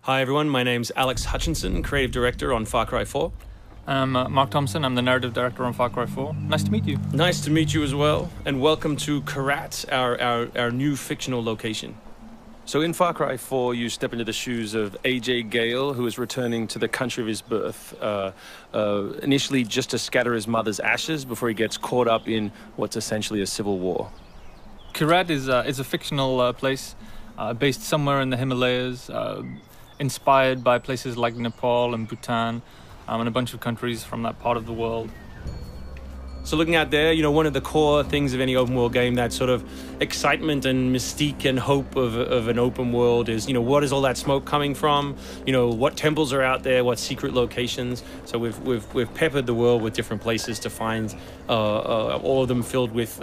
Hi everyone, my name's Alex Hutchinson, Creative Director on Far Cry 4. I'm Mark Thompson, I'm the Narrative Director on Far Cry 4. Nice to meet you. Nice to meet you as well, and welcome to Karat, our new fictional location. So in Far Cry 4, you step into the shoes of AJ Gale, who is returning to the country of his birth, initially just to scatter his mother's ashes before he gets caught up in what's essentially a civil war. Karat is a fictional place based somewhere in the Himalayas, inspired by places like Nepal and Bhutan, and a bunch of countries from that part of the world. So looking out there, you know, one of the core things of any open world game, that sort of excitement and mystique and hope of an open world is, you know, what is all that smoke coming from? You know, what temples are out there? What secret locations? So we've peppered the world with different places to find, all of them filled with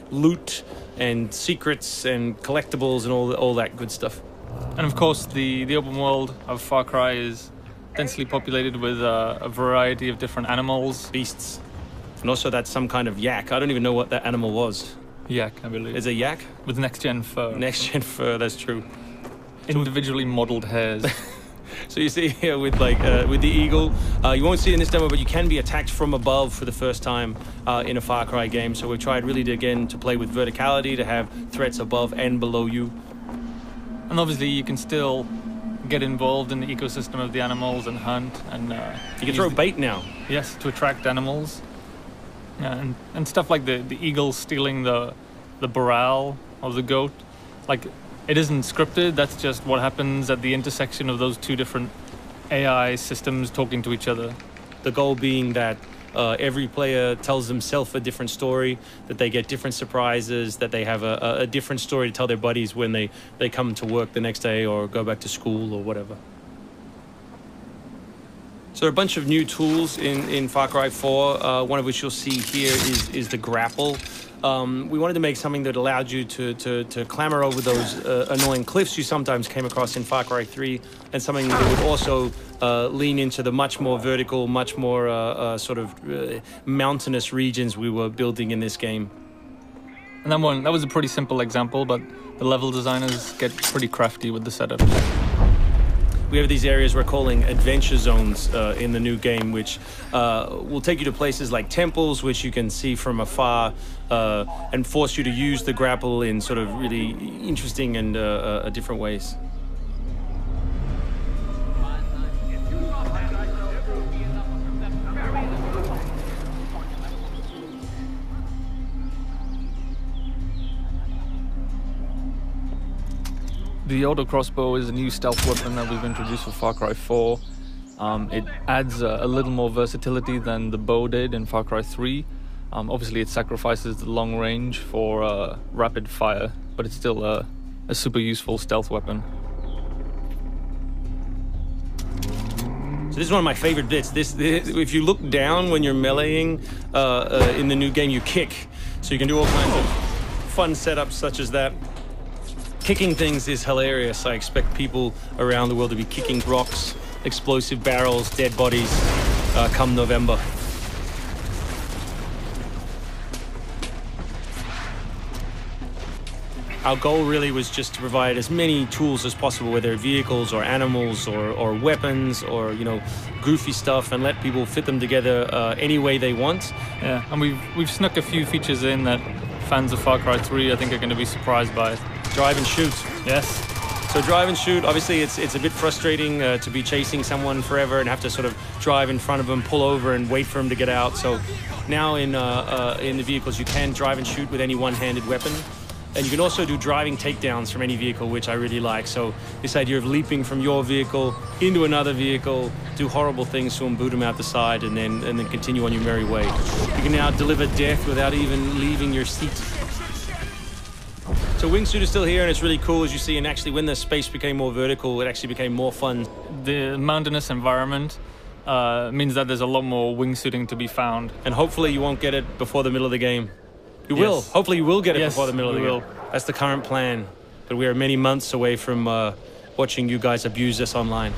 loot and secrets and collectibles and all that good stuff. And of course, the open world of Far Cry is densely populated with a variety of different animals, beasts. And also that's some kind of yak. I don't even know what that animal was. Yak, I believe. Is it a yak? With next-gen fur. Next-gen fur, that's true. Individually modeled hairs. So you see here with the eagle, you won't see it in this demo, but you can be attacked from above for the first time in a Far Cry game. So we've tried really to play with verticality, to have threats above and below you. And obviously you can still get involved in the ecosystem of the animals and hunt. And you can throw bait now. Yes, to attract animals. And stuff like the eagle stealing the barrel of the goat. Like, it isn't scripted, that's just what happens at the intersection of those two different AI systems talking to each other. The goal being that every player tells themselves a different story, that they get different surprises, that they have a different story to tell their buddies when they come to work the next day or go back to school or whatever. So there are a bunch of new tools in Far Cry 4, one of which you'll see here is the grapple. We wanted to make something that allowed you to clamber over those annoying cliffs you sometimes came across in Far Cry 3, and something that would also lean into the much more vertical, much more sort of mountainous regions we were building in this game. And that was a pretty simple example, but the level designers get pretty crafty with the setup. We have these areas we're calling adventure zones in the new game, which will take you to places like temples, which you can see from afar, and force you to use the grapple in sort of really interesting and different ways. The auto crossbow is a new stealth weapon that we've introduced for Far Cry 4. It adds a little more versatility than the bow did in Far Cry 3. Obviously it sacrifices the long range for rapid fire, but it's still a super useful stealth weapon. So this is one of my favorite bits. This if you look down when you're meleeing in the new game, you kick. So you can do all kinds of fun setups such as that. Kicking things is hilarious. I expect people around the world to be kicking rocks, explosive barrels, dead bodies come November. Our goal really was just to provide as many tools as possible, whether vehicles or animals or weapons or, you know, goofy stuff, and let people fit them together any way they want. Yeah, and we've snuck a few features in that fans of Far Cry 3 I think are going to be surprised by. Drive and shoot. Yes. So drive and shoot, obviously it's a bit frustrating to be chasing someone forever and have to sort of drive in front of them, pull over and wait for them to get out. So now in the vehicles you can drive and shoot with any one-handed weapon. And you can also do driving takedowns from any vehicle, which I really like. So this idea of leaping from your vehicle into another vehicle, do horrible things to them, boot them out the side, and then continue on your merry way. You can now deliver death without even leaving your seat. So wingsuit is still here, and it's really cool, as you see, and actually when the space became more vertical, it actually became more fun. The mountainous environment means that there's a lot more wingsuiting to be found. And hopefully you won't get it before the middle of the game. You Yes. will. Hopefully you will get it Yes, before the middle of the we game. will. That's the current plan. But we are many months away from watching you guys abuse this online.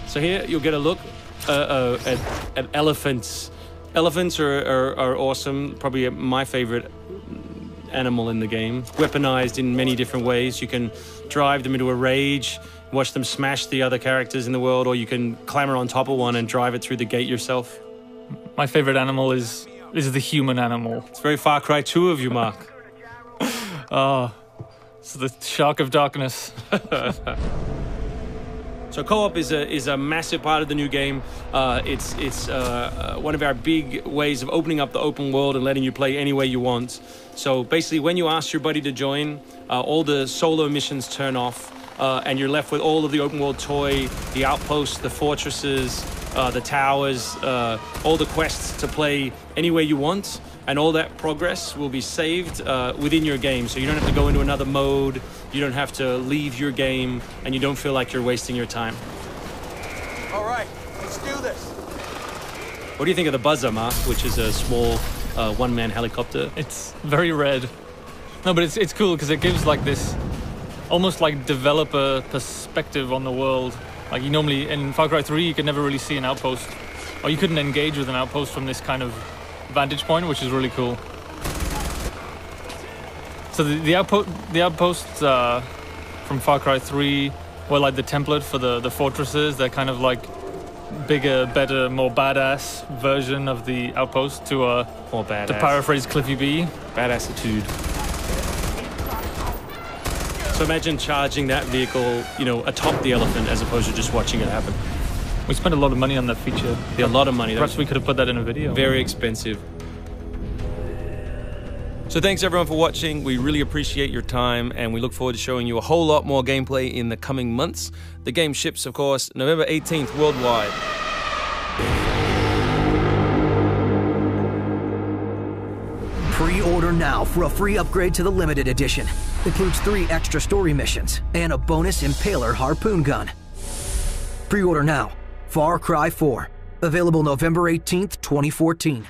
So here you'll get a look at elephants Elephants are awesome. Probably my favorite animal in the game. Weaponized in many different ways. You can drive them into a rage, watch them smash the other characters in the world, or you can clamber on top of one and drive it through the gate yourself. My favorite animal is the human animal. It's very Far Cry 2 of you, Mark. It's the shark of darkness. So co-op is a massive part of the new game. It's one of our big ways of opening up the open world and letting you play any way you want. So basically, when you ask your buddy to join, all the solo missions turn off, and you're left with all of the open world toy, the outposts, the fortresses, the towers, all the quests to play any way you want. And all that progress will be saved within your game. So you don't have to go into another mode, you don't have to leave your game, and you don't feel like you're wasting your time. All right, let's do this. What do you think of the Buzzer, Mark, which is a small one-man helicopter? It's very red. No, but it's cool because it gives like this almost like developer perspective on the world. Like you normally, in Far Cry 3, you could never really see an outpost, or you couldn't engage with an outpost from this kind of vantage point, which is really cool. So the outposts from Far Cry 3 were like the template for the fortresses. They're kind of like bigger, better, more badass version of the outpost to more badass. To paraphrase Cliffy B. Badassitude. So imagine charging that vehicle, you know, atop the elephant as opposed to just watching it happen. We spent a lot of money on that feature. Yeah, a lot of money. Perhaps we could have put that in a video. Very expensive. So thanks everyone for watching. We really appreciate your time, and we look forward to showing you a whole lot more gameplay in the coming months. The game ships, of course, November 18th worldwide. Pre-order now for a free upgrade to the limited edition. Includes 3 extra story missions and a bonus Impaler harpoon gun. Pre-order now. Far Cry 4. Available November 18th, 2014.